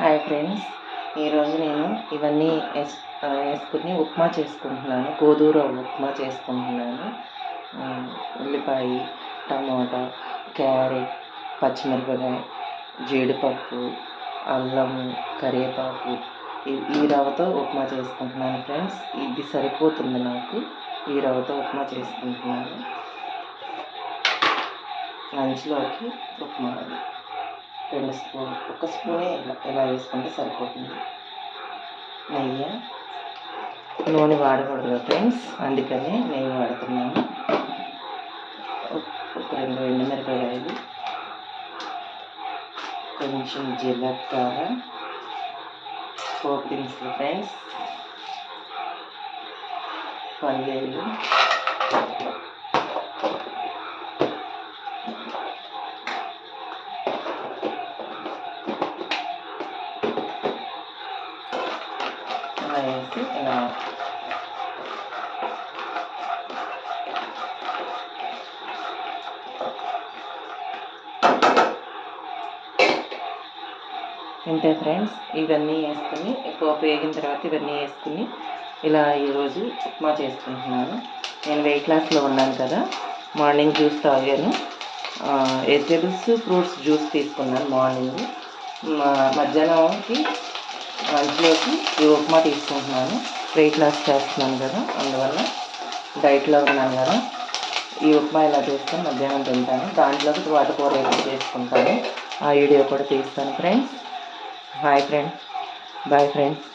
Hi friends, ఈరోజు నేను ఇవన్నీ వేసుకుని ఉప్మా చేసుకుంటున్నాను. గోధుమ ఉప్మా చేసుకుంటున్నాను. ఉల్లిపాయ, టమాటా, క్యారెట్, పచ్చిమిరపకాయ, జీడిపప్పు, అల్లము, కరివేపాకు ఈ రవ్వతో ఉప్మా చేసుకుంటున్నాను ఫ్రెండ్స్. ఇది సరిపోతుంది నాకు. ఈ రవ్వతో ఉప్మా చేసుకుంటున్నాను. లంచ్లోకి ఉప్మా అది 2 స్పూన్, 1 స్పూనే ఇలా వేసుకుంటే సరిపోతుంది. నెయ్యి, నూనె వాడకూడదు ఫ్రెండ్స్, అందుకనే నెయ్యి వాడుతున్నాను. ఒక 2 ఎండుమిరపకాయలు, కొంచెం జీలకర్ర, పోపు దినుసులు ఫ్రెండ్స్, పల్లీలు, వేసి ఇలా ఇంతే ఫ్రెండ్స్. ఇవన్నీ వేసుకుని పోపు వేగిన తర్వాత ఇవన్నీ వేసుకుని ఇలా ఈరోజు ఉప్మా చేసుకుంటున్నాను. నేను వెయిట్ లాస్లో ఉన్నాను కదా, మార్నింగ్ జ్యూస్ తాగాను. వెజిటేబుల్స్, ఫ్రూట్స్ జ్యూస్ తీసుకున్నాను మార్నింగ్. మధ్యాహ్నంకి లంచ్లోకి ఈ ఉప్మా తీసుకుంటున్నాను. వెయిట్ లాస్ చేస్తున్నాను కదా, అందువల్ల డైట్లో ఉన్నాను కదా. ఈ ఉప్మా ఇలా చేసుకొని మధ్యాహ్నం తింటాను. దాంట్లోకి తోటకూర వేసి చేసుకుంటాను. ఆ వీడియో కూడా తీస్తాను friends. Hi friends, bye friends.